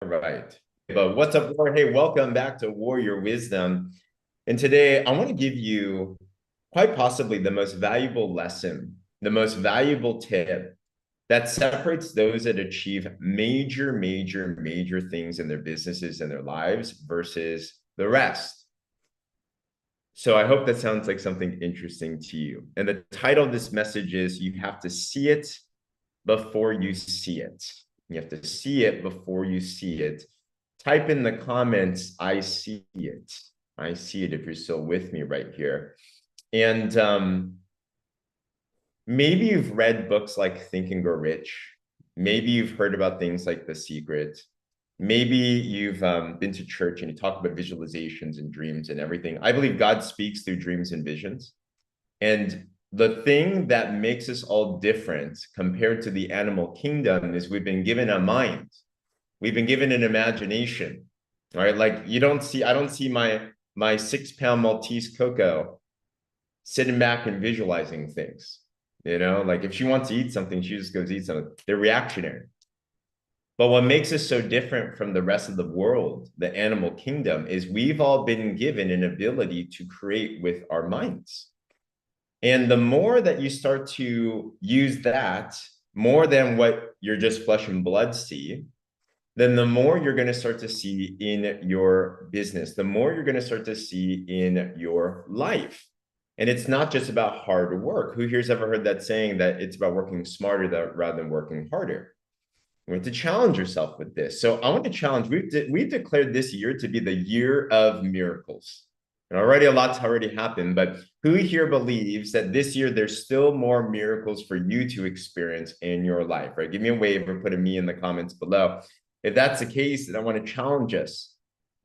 Right. But what's up, Warrior? Hey, welcome back to Warrior Wisdom. And today I want to give you quite possibly the most valuable lesson, the most valuable tip that separates those that achieve major things in their businesses and their lives versus the rest. So I hope that sounds like something interesting to you. And the title of this message is You Have to See It Before You See It. You have to see it before you see it. Type in the comments, I see it. I see it if you're still with me right here. And maybe you've read books like Think and Grow Rich. Maybe you've heard about things like The Secret. Maybe you've been to church and you talk about visualizations and dreams and everything. I believe God speaks through dreams and visions. And the thing that makes us all different compared to the animal kingdom is we've been given a mind. We've been given an imagination. All right. Like I don't see my 6-pound Maltese Coco sitting back and visualizing things. Like if she wants to eat something, she just goes eat something. They're reactionary. But what makes us so different from the rest of the world, the animal kingdom, is we've all been given an ability to create with our minds. And the more that you start to use that more than what your just flesh and blood see, then the more you're going to start to see in your business, the more you're going to start to see in your life. And it's not just about hard work. Who here's ever heard that saying that it's about working smarter rather than working harder? We have to challenge yourself with this. So I want to challenge. We've declared this year to be the year of miracles. And already a lot's already happened, but who here believes that this year there's still more miracles for you to experience in your life, right? Give me a wave or put a me in the comments below. If that's the case, then I want to challenge us.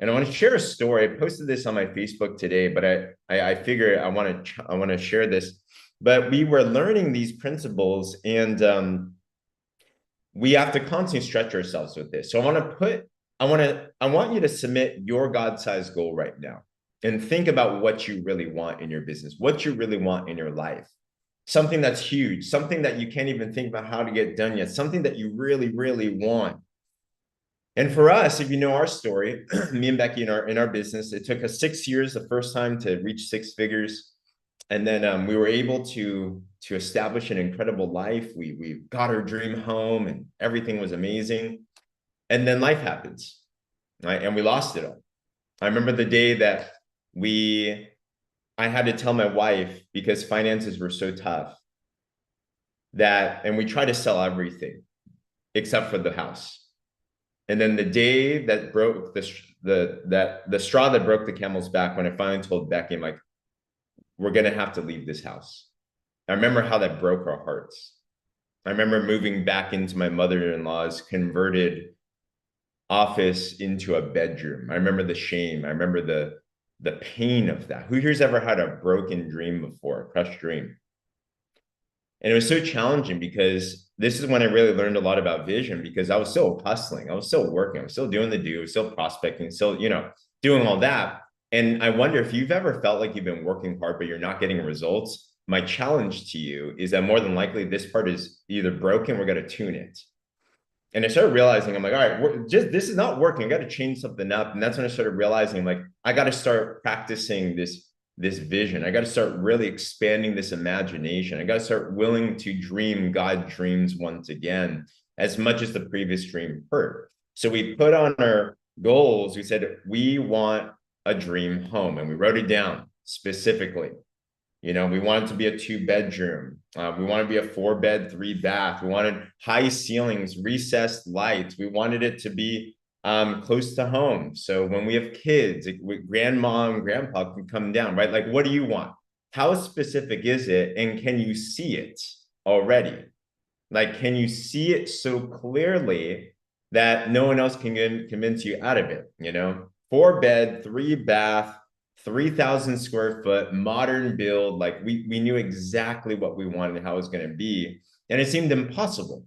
And I want to share a story. I posted this on my Facebook today, but I figure I want to share this. But we were learning these principles, and we have to constantly stretch ourselves with this. So I want you to submit your God-sized goal right now and think about what you really want in your business, what you really want in your life. Something that's huge, something that you can't even think about how to get done yet, something that you really want. And for us, if you know our story, me and Becky in our business, it took us 6 years the first time to reach 6 figures. And then we were able to establish an incredible life. We got our dream home and everything was amazing. And then life happens, right? And we lost it all. I remember the day that I had to tell my wife because finances were so tough and we tried to sell everything except for the house. And then the day that broke the straw that broke the camel's back, when I finally told Becky, I'm like, we're going to have to leave this house. I remember how that broke our hearts. I remember moving back into my mother-in-law's converted office into a bedroom. I remember the shame. I remember the pain of that. Who here's ever had a broken dream before, a crushed dream? And it was so challenging because this is when I really learned a lot about vision, because I was still hustling. I was still working. I was still doing the do, still prospecting, still, doing all that. And I wonder if you've ever felt like you've been working hard, but you're not getting results. My challenge to you is that more than likely this part is either broken, we're going to tune it. And I started realizing, I'm like, all right, this is not working. I got to change something up. And that's when I started realizing, like, I got to start practicing this vision. I got to start really expanding this imagination. I got to start willing to dream God dreams once again, as much as the previous dream hurt. So we put on our goals. We said, we want a dream home, and we wrote it down specifically. We wanted to be a 2-bedroom. We wanted to be a 4-bed, 3-bath. We wanted high ceilings, recessed lights. We wanted it to be close to home. So when we have kids, grandma and grandpa can come down, right? Like, what do you want? How specific is it? And can you see it already? Like, can you see it so clearly that no one else can convince you out of it? 4-bed, 3-bath, 3,000 square foot, modern build. Like we knew exactly what we wanted, how it was going to be. And it seemed impossible.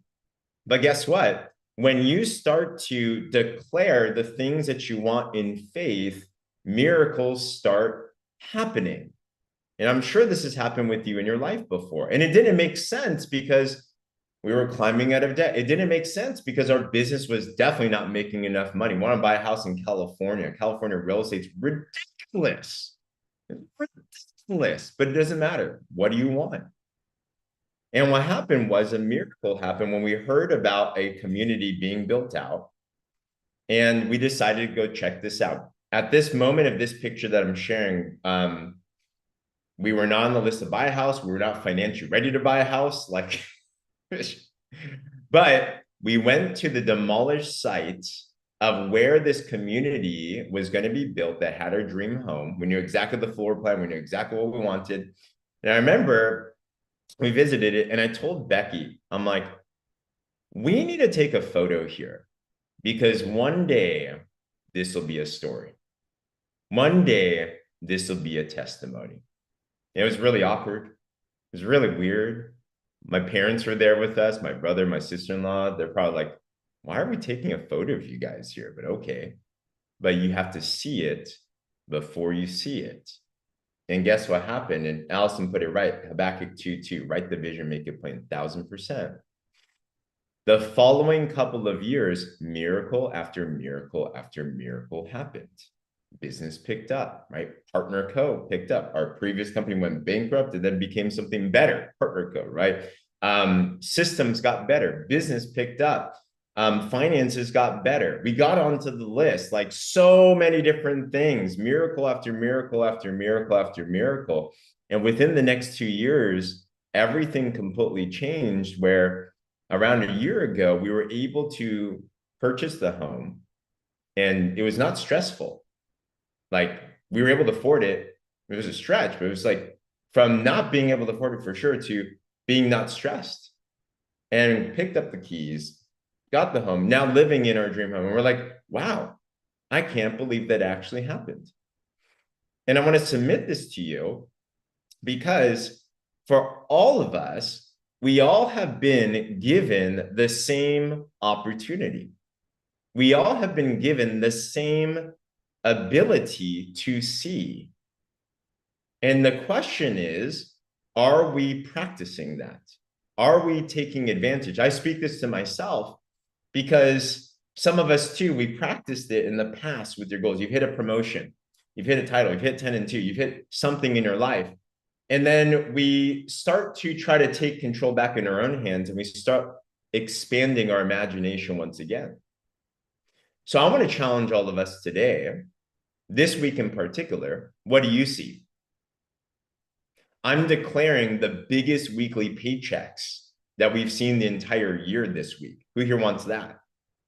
But guess what? When you start to declare the things that you want in faith, miracles start happening. And I'm sure this has happened with you in your life before. And it didn't make sense because We were climbing out of debt. It didn't make sense because our business was definitely not making enough money. We want to buy a house in California. California real estate's ridiculous. Ridiculous, but it doesn't matter. What do you want? And what happened was a miracle happened when we heard about a community being built out, and we decided to go check this out. At this moment of this picture that I'm sharing, we were not on the list to buy a house. We were not financially ready to buy a house. Like, but we went to the demolished site of where this community was going to be built that had our dream home. We knew exactly the floor plan. We knew exactly what we wanted. And I remember we visited it, and I told Becky, I'm like, we need to take a photo here because one day this will be a story. One day this will be a testimony. And it was really awkward. It was really weird. My parents were there with us, my brother, my sister-in-law. They're probably like, why are we taking a photo of you guys here? But okay. But you have to see it before you see it. And guess what happened? And Allison put it right, Habakkuk 2:2, write the vision, make it plain, 1,000%. The following couple of years, miracle after miracle after miracle happened. Business picked up, right? Partner Co. picked up. Our previous company went bankrupt and then became something better, Partner Co., right? Systems got better. Business picked up. Finances got better. We got onto the list, like so many different things, miracle after miracle after miracle after miracle. And within the next 2 years, everything completely changed where around a year ago, we were able to purchase the home and it was not stressful. Like we were able to afford it. It was a stretch, but it was like from not being able to afford it for sure to being not stressed, and picked up the keys, got the home, now living in our dream home. And we're like, wow, I can't believe that actually happened. And I want to submit this to you because for all of us, we all have been given the same opportunity. We all have been given the same ability to see. And the question is, are we practicing that? Are we taking advantage? I speak this to myself because some of us too, we practiced it in the past with your goals. You've hit a promotion, you've hit a title, you've hit 10 and 2, you've hit something in your life. And then we start to try to take control back in our own hands and we start expanding our imagination once again. So I want to challenge all of us today, this week in particular, what do you see? I'm declaring the biggest weekly paychecks that we've seen the entire year this week. Who here wants that?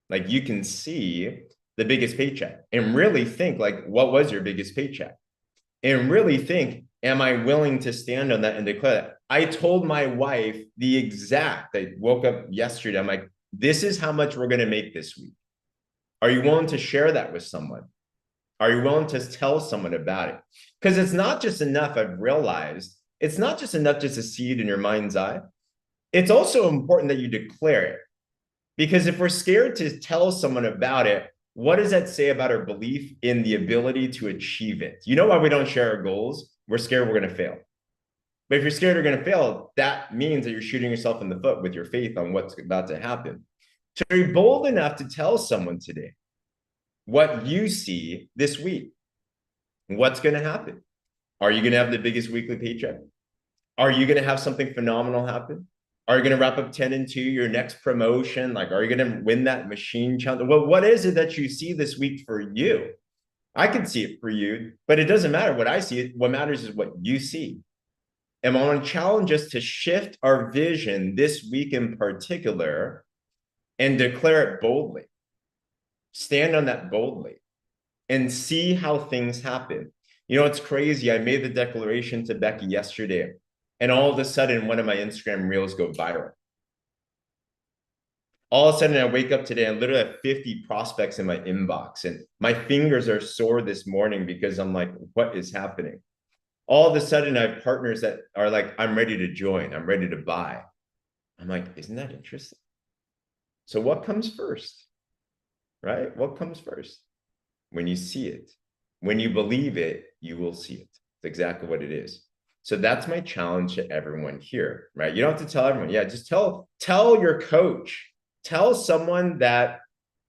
Like you can see the biggest paycheck and really think like, what was your biggest paycheck? And really think, am I willing to stand on that and declare that? I told my wife I woke up yesterday. I'm like, this is how much we're going to make this week. Are you willing to share that with someone? Are you willing to tell someone about it? Because it's not just enough, I've realized, it's not just enough just to see it in your mind's eye. It's also important that you declare it. Because if we're scared to tell someone about it, what does that say about our belief in the ability to achieve it? You know why we don't share our goals? We're scared we're going to fail. But if you're scared you're going to fail, that means that you're shooting yourself in the foot with your faith on what's about to happen. So be bold enough to tell someone today what you see this week. What's going to happen? Are you going to have the biggest weekly paycheck? Are you going to have something phenomenal happen? Are you going to wrap up 10 and 2, your next promotion? Like, are you going to win that machine challenge? Well, what is it that you see this week for you? I can see it for you, but it doesn't matter what I see. What matters is what you see. And I want to challenge us to shift our vision this week in particular and declare it boldly. Stand on that boldly and see how things happen. You know, it's crazy. I made the declaration to Becky yesterday, and all of a sudden, one of my Instagram reels go viral. All of a sudden, I wake up today and literally have 50 prospects in my inbox, and my fingers are sore this morning because I'm like, what is happening? All of a sudden, I have partners that are like, I'm ready to join. I'm ready to buy. I'm like, isn't that interesting? So what comes first, right? What comes first? When you see it, when you believe it, you will see it. It's exactly what it is. So that's my challenge to everyone here, right? You don't have to tell everyone. Yeah, just tell your coach, tell someone that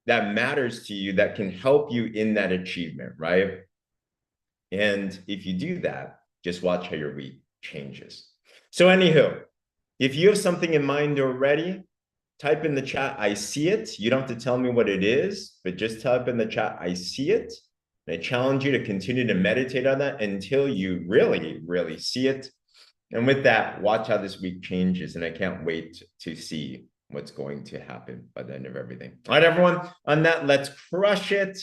matters to you, that can help you in that achievement, right? And if you do that, just watch how your week changes. So anywho, if you have something in mind already, type in the chat, I see it. You don't have to tell me what it is, but just type in the chat, I see it. And I challenge you to continue to meditate on that until you really, really see it. And with that, watch how this week changes. And I can't wait to see what's going to happen by the end of everything. All right, everyone. On that, let's crush it.